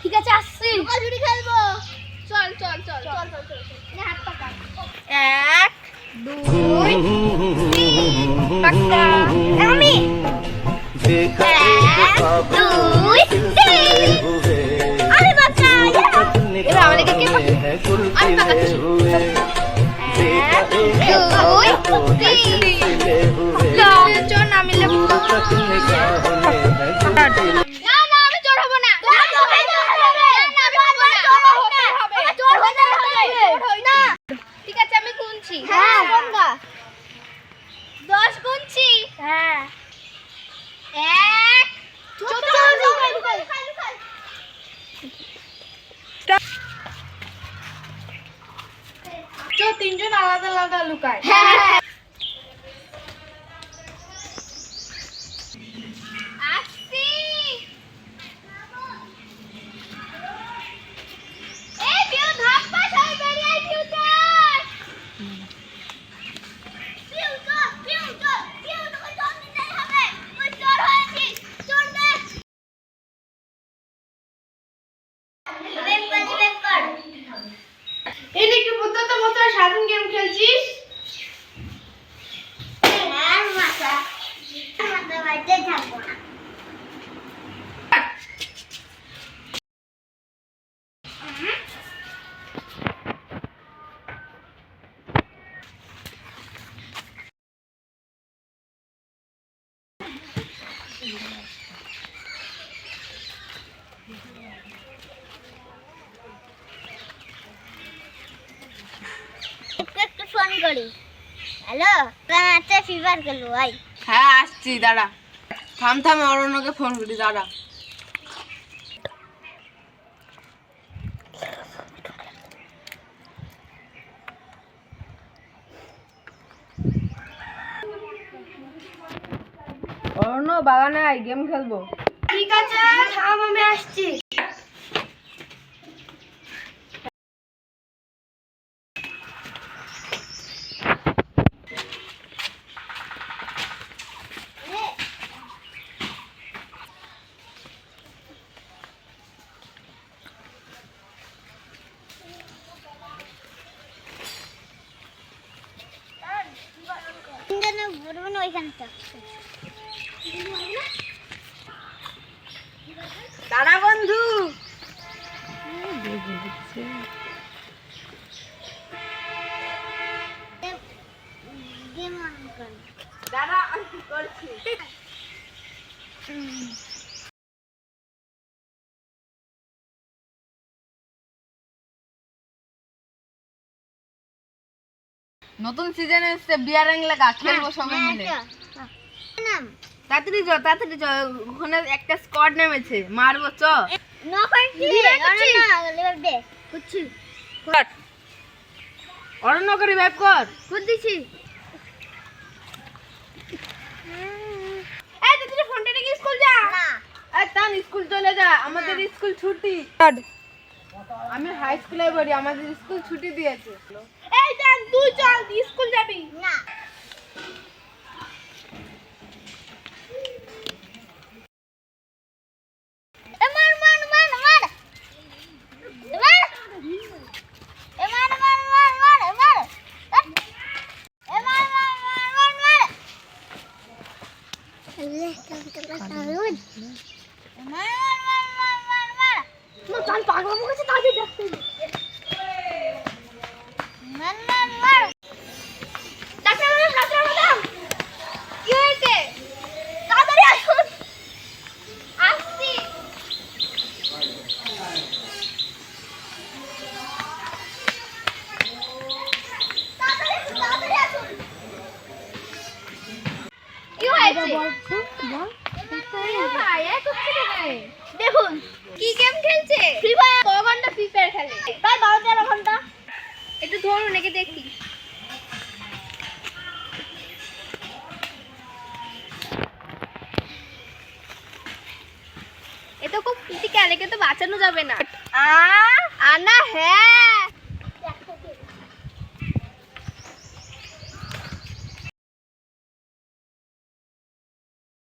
ঠিক আছে আসছি খেলবো চল চল চল চল চল চল হাত পাকা 1 2 3 পাকা আমি 1 2 3 আরে বাচ্চা এবার আমাদেরকে কে আমি পাকাচ্ছি 1 2 3 চল নামিলে ঠিক আছে আমি গুনছি হ্যাঁ গঙ্গা 10 গুনছি হ্যাঁ 1 চল তিনজন আলাদা আলাদা লুকায় হ্যাঁ আসছি এই বিউ ধাপ্পা সবাই বেরিয়ে আই সাধারণ গেম খেলছিস হ্যালো আচ্ছা ফিভার খেলবো ভাই হ্যাঁ আসছি দাঁড়া থাম থাম অরণ্যকে ফোন করি দাঁড়া অরণ্য বাগানে আয় গেম খেলবো ঠিক আছে থাম আমি আসছি দাঁড়া বন্ধু দাঁড়া আমি করছি নতুন সিজনে এসে বিয়ার রং লাগা খেলবো সবাই মিলে তাড়াতাড়ি চ ওখানে একটা স্কোয়াড নেমেছে মারবো চ অরণ্য করে ব্যাক কর দিছি এই তুই ফোনটা নিয়ে স্কুল যা না এই তান স্কুল চলে যা আমাদের স্কুল ছুটি আমি হাই স্কুলে পড়ি আমাদের স্কুল ছুটি দিয়েছে এই দেখ তুই চল স্কুল যাবি না দেখুন কি গেম খেলছে? Free fire. ক ঘন্টা ফ্রি ফায়ার খেলে? প্রায় 12-13 ঘন্টা। একটু ধরুন একে দেখি। এ তো খুব ক্রিটিক্যাল, একে তো বাঁচানো যাবে না। আনা হ্যাঁ